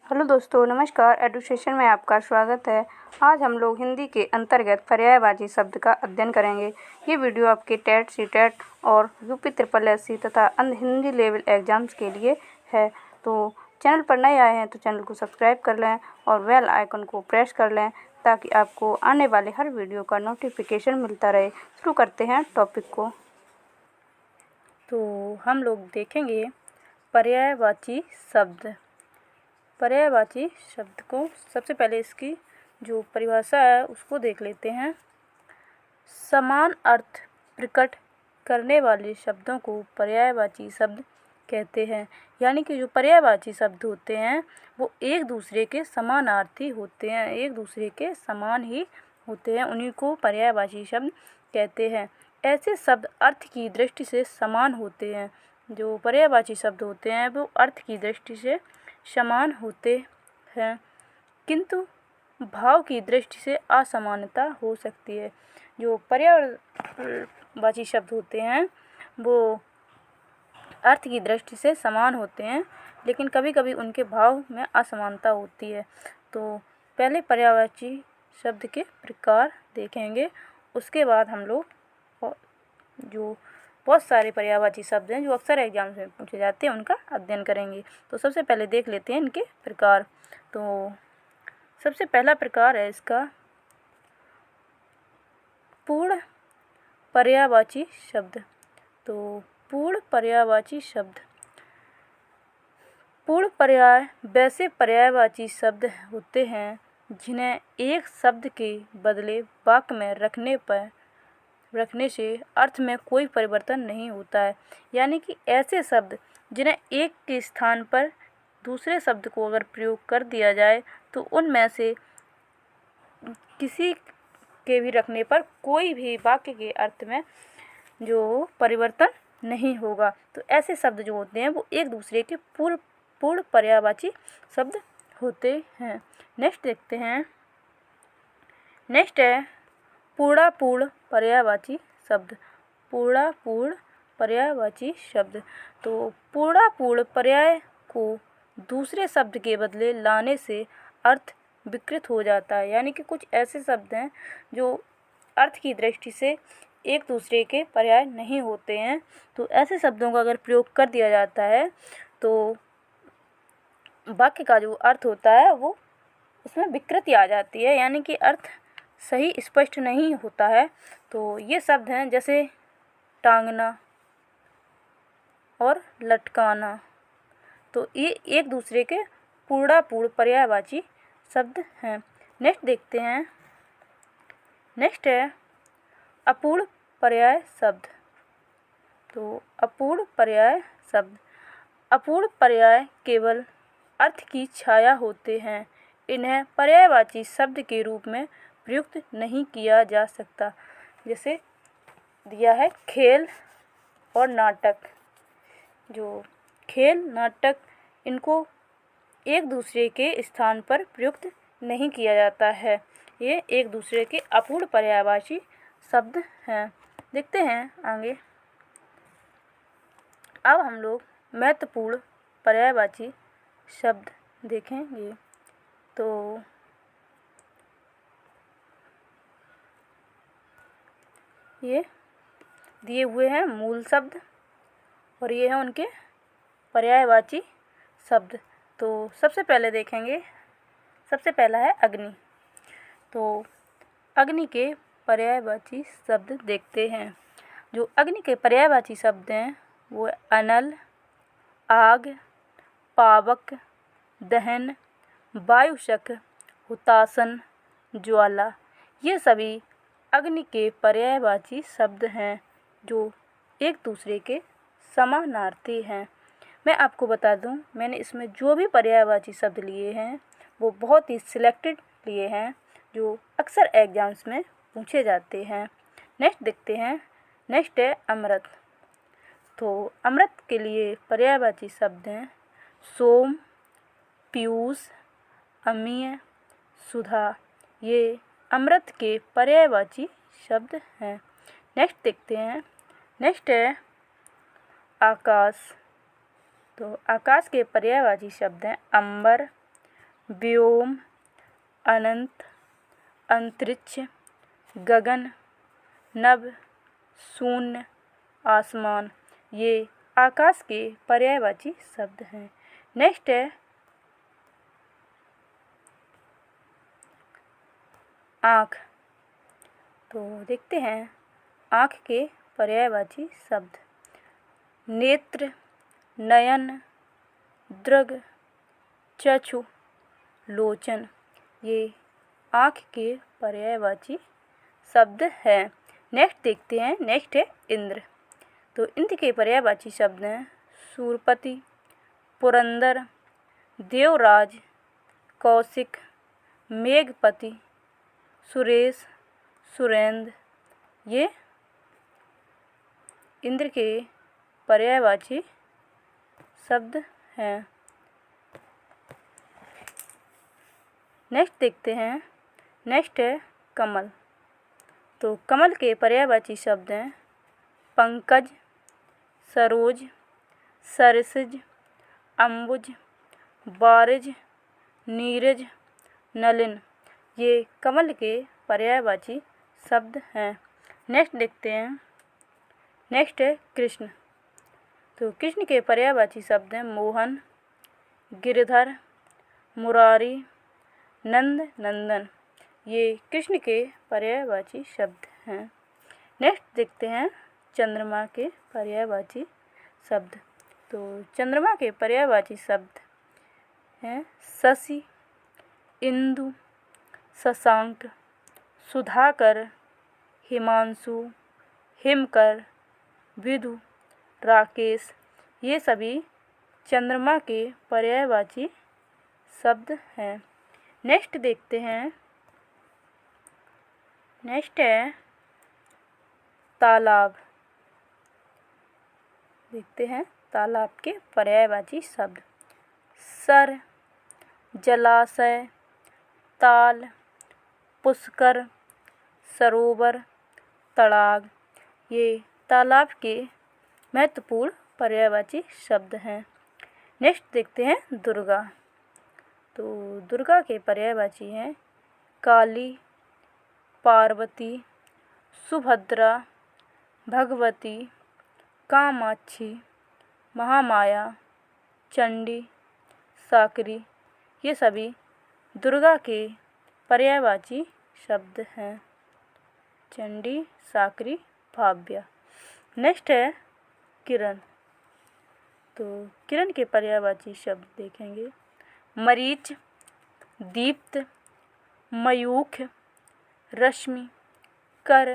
Hello दोस्तों, नमस्कार। Education में आपका स्वागत है। आज हम लोग हिंदी के अंतर्गत पर्यायवाची शब्द का अध्ययन करेंगे। ये वीडियो आपके टेट, सीटेट और यूपी ट्रिपल एससी तथा अन्य हिंदी लेवल एग्जाम्स के लिए है। तो चैनल पर नए आए हैं तो चैनल को सब्सक्राइब कर लें और बेल आइकन को प्रेस कर लें ताकि आपको आने वाले हर वीडियो का नोटिफिकेशन मिलता रहे। शुरू करते हैं टॉपिक को। तो हम लोग देखेंगे पर्यायवाची शब्द। पर्यायवाची शब्द को सबसे पहले इसकी जो परिभाषा है उसको देख लेते हैं। समान अर्थ प्रकट करने वाले शब्दों को पर्यायवाची शब्द कहते हैं। यानी कि जो पर्यायवाची शब्द होते हैं वो एक दूसरे के समानार्थी होते हैं, एक दूसरे के समान ही होते हैं, उन्हीं को पर्यायवाची शब्द कहते हैं। ऐसे शब्द अर्थ की दृष्टि से समान होते हैं। जो पर्यायवाची शब्द होते हैं वो अर्थ की दृष्टि से समान होते हैं, किंतु भाव की दृष्टि से असमानता हो सकती है। जो पर्यायवाची शब्द होते हैं वो अर्थ की दृष्टि से समान होते हैं, लेकिन कभी कभी उनके भाव में असमानता होती है। तो पहले पर्यायवाची शब्द के प्रकार देखेंगे, उसके बाद हम लोग जो बहुत सारे पर्यायवाची शब्द हैं जो अक्सर एग्जाम्स में पूछे जाते हैं उनका अध्ययन करेंगे। तो सबसे पहले देख लेते हैं इनके प्रकार। तो सबसे पहला प्रकार है इसका पूर्ण पर्यायवाची शब्द। तो पूर्ण पर्यायवाची शब्द, पूर्ण पर्याय वैसे पर्यायवाची शब्द होते हैं जिन्हें एक शब्द के बदले वाक्य में रखने से अर्थ में कोई परिवर्तन नहीं होता है। यानी कि ऐसे शब्द जिन्हें एक के स्थान पर दूसरे शब्द को अगर प्रयोग कर दिया जाए तो उनमें से किसी के भी रखने पर कोई भी वाक्य के अर्थ में जो परिवर्तन नहीं होगा। तो ऐसे शब्द जो होते हैं वो एक दूसरे के पूर्ण पर्यायवाची शब्द होते हैं। नेक्स्ट देखते हैं। नेक्स्ट है पूर्णापूर्ण पर्यायवाची शब्द। पूर्णापूर्ण पर्यायवाची शब्द। तो पूर्णापूर्ण पर्याय को दूसरे शब्द के बदले लाने से अर्थ विकृत हो जाता है। यानी कि कुछ ऐसे शब्द हैं जो अर्थ की दृष्टि से एक दूसरे के पर्याय नहीं होते हैं, तो ऐसे शब्दों का अगर प्रयोग कर दिया जाता है तो वाक्य का जो अर्थ होता है वो उसमें विकृति आ जाती है, यानी कि अर्थ सही स्पष्ट नहीं होता है। तो ये शब्द हैं जैसे टांगना और लटकाना। तो ये एक दूसरे के पूर्णापूर्ण पर्यायवाची शब्द हैं। नेक्स्ट देखते हैं। नेक्स्ट है अपूर्ण पर्याय शब्द। तो अपूर्ण पर्याय शब्द, अपूर्ण पर्याय केवल अर्थ की छाया होते हैं। इन्हें पर्यायवाची शब्द के रूप में प्रयुक्त नहीं किया जा सकता। जैसे दिया है खेल और नाटक। जो खेल, नाटक, इनको एक दूसरे के स्थान पर प्रयुक्त नहीं किया जाता है। ये एक दूसरे के अपूर्ण पर्यायवाची शब्द हैं। देखते हैं आगे। अब हम लोग महत्वपूर्ण पर्यायवाची शब्द देखेंगे। तो ये दिए हुए हैं मूल शब्द और ये हैं उनके पर्यायवाची शब्द। तो सबसे पहले देखेंगे, सबसे पहला है अग्नि। तो अग्नि के पर्यायवाची शब्द देखते हैं। जो अग्नि के पर्यायवाची शब्द हैं वो अनल, आग, पावक, दहन, वायुशक, हुतासन, ज्वाला, ये सभी अग्नि के पर्यायवाची शब्द हैं जो एक दूसरे के समानार्थी हैं। मैं आपको बता दूं, मैंने इसमें जो भी पर्यायवाची शब्द लिए हैं वो बहुत ही सिलेक्टेड लिए हैं जो अक्सर एग्जाम्स में पूछे जाते हैं। नेक्स्ट देखते हैं। नेक्स्ट है अमृत। तो अमृत के लिए पर्यायवाची शब्द हैं सोम, पीयूष, अमीय, सुधा। ये अमृत के पर्यायवाची शब्द हैं। नेक्स्ट देखते हैं। नेक्स्ट है आकाश। तो आकाश के पर्यायवाची शब्द हैं अंबर, व्योम, अनंत, अंतरिक्ष, गगन, नभ, शून्य, आसमान, ये आकाश के पर्यायवाची शब्द हैं। नेक्स्ट है आँख। तो देखते हैं आँख के पर्यायवाची शब्द। नेत्र, नयन, दृग, चक्षु, लोचन, ये आँख के पर्यायवाची शब्द हैं। नेक्स्ट देखते हैं, नेक्स्ट है इंद्र। तो इंद्र के पर्यायवाची शब्द हैं शूरपति, पुरंदर, देवराज, कौशिक, मेघपति, सुरेश, सुरेंद्र, ये इंद्र के पर्यायवाची शब्द हैं। नेक्स्ट देखते हैं, नेक्स्ट है कमल। तो कमल के पर्यायवाची शब्द हैं पंकज, सरोज, सरसिज, अम्बुज, बारिज, नीरज, नलिन, ये कमल के पर्यायवाची शब्द हैं। नेक्स्ट देखते हैं, नेक्स्ट है कृष्ण। तो कृष्ण के पर्यायवाची शब्द हैं मोहन, गिरधर, मुरारी, नंद, नंदन, ये कृष्ण के पर्यायवाची शब्द हैं। नेक्स्ट देखते हैं चंद्रमा के पर्यायवाची शब्द। तो चंद्रमा के पर्यायवाची शब्द हैं शशि, इंदु, शशांक, सुधाकर, हिमांशु, हिमकर, विधु, राकेश, ये सभी चंद्रमा के पर्यायवाची शब्द हैं। नेक्स्ट देखते हैं, नेक्स्ट है तालाब। देखते हैं तालाब के पर्यायवाची शब्द। सर, जलाशय, ताल, पुष्कर, सरोवर, तड़ाग, ये तालाब के महत्वपूर्ण पर्यायवाची शब्द हैं। नेक्स्ट देखते हैं दुर्गा। तो दुर्गा के पर्यायवाची हैं काली, पार्वती, सुभद्रा, भगवती, कामाक्षी, महामाया, चंडी, साकरी, ये सभी दुर्गा के पर्यायवाची शब्द हैं। चंडी, साकरी, भाव्या। नेक्स्ट है किरण। तो किरण के पर्यायवाची शब्द देखेंगे मरीच, दीप्त, मयूख, रश्मि, कर,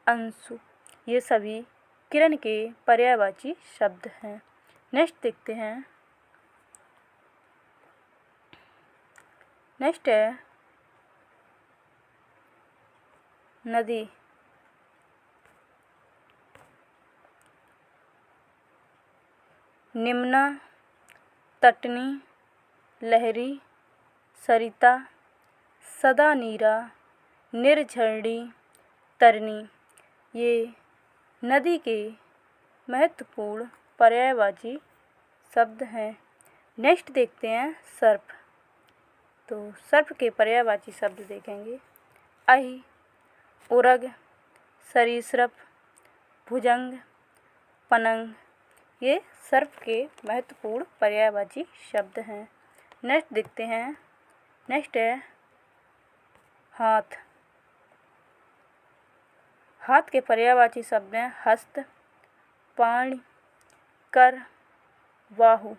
अंशु, ये सभी किरण के पर्यायवाची शब्द हैं। नेक्स्ट देखते हैं, नेक्स्ट है नदी। निम्ना, तटनी, लहरी, सरिता, सदा नीरा, निर्झरणी, तरनी, ये नदी के महत्वपूर्ण पर्यायवाची शब्द हैं। नेक्स्ट देखते हैं सर्प। तो सर्प के पर्यायवाची शब्द देखेंगे अहि, उरग, सरीसृप, भुजंग, पनंग, ये सर्प के महत्वपूर्ण पर्यायवाची शब्द हैं। नेक्स्ट देखते हैं, नेक्स्ट है हाथ। हाथ के पर्यायवाची शब्द हैं हस्त, पाणि, कर, बाहु,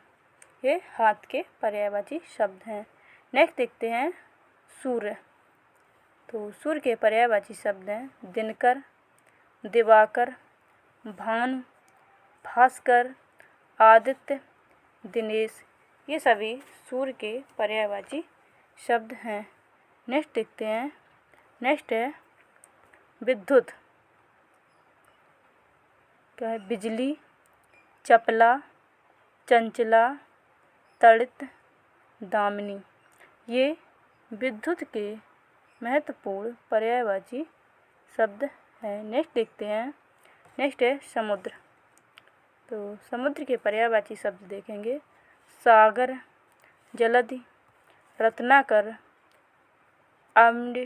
ये हाथ के पर्यायवाची शब्द हैं। नेक्स्ट देखते हैं सूर्य। तो सूर्य के पर्यायवाची शब्द हैं दिनकर, दिवाकर, भानु, भास्कर, आदित्य, दिनेश, ये सभी सूर्य के पर्यायवाची शब्द हैं। नेक्स्ट देखते हैं, नेक्स्ट है विद्युत। क्या है बिजली, चपला, चंचला, तड़ित, दामिनी, ये विद्युत के महत्वपूर्ण पर्यायवाची शब्द हैं। नेक्स्ट देखते हैं, नेक्स्ट है समुद्र। तो समुद्र के पर्यायवाची शब्द देखेंगे सागर, जलधि, रत्नाकर, आम्ल,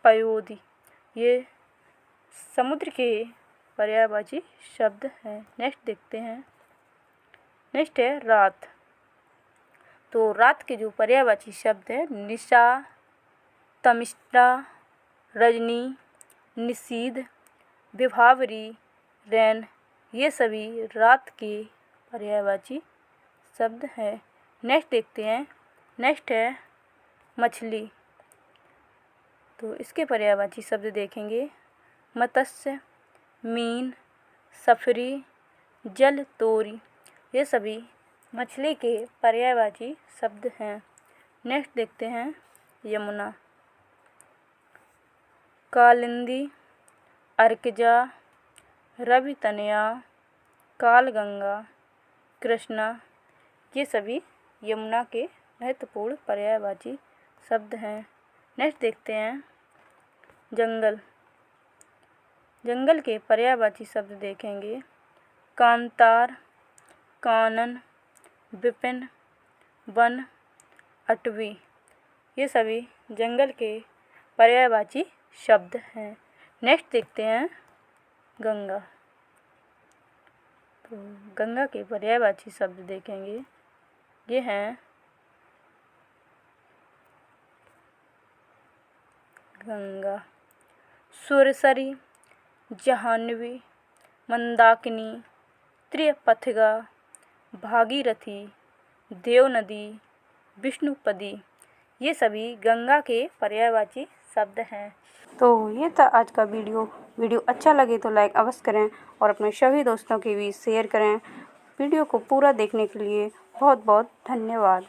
पयोधी ये समुद्र के पर्यायवाची शब्द हैं। नेक्स्ट देखते हैं। नेक्स्ट है रात। तो रात के जो पर्यायवाची शब्द है निशा, तमिष्टा, रजनी, निशीथ, विभावरी, रैन ये सभी रात के पर्यायवाची शब्द हैं। नेक्स्ट देखते हैं। नेक्स्ट है मछली। तो इसके पर्यायवाची शब्द देखेंगे मत्स्य, मीन, सफरी, जल तोरी ये सभी मछली के पर्यायवाची शब्द हैं। नेक्स्ट देखते हैं यमुना। कालिंदी, अर्कजा, रवि तनया, कालगंगा, कृष्णा ये सभी यमुना के महत्वपूर्ण पर्यायवाची शब्द हैं। नेक्स्ट देखते हैं जंगल। जंगल के पर्यायवाची शब्द देखेंगे कांतार, कानन, विपिन, वन, अटवी ये सभी जंगल के पर्यायवाची शब्द हैं। नेक्स्ट देखते हैं गंगा। तो गंगा के पर्यायवाची शब्द देखेंगे ये हैं गंगा, सुरसरी, जाह्नवी, मंदाकिनी, त्रिपथिगा, भागीरथी, देवनदी, विष्णुपदी ये सभी गंगा के पर्यायवाची शब्द हैं। तो ये था आज का वीडियो अच्छा लगे तो लाइक अवश्य करें और अपने सभी दोस्तों के बीच शेयर करें। वीडियो को पूरा देखने के लिए बहुत बहुत धन्यवाद।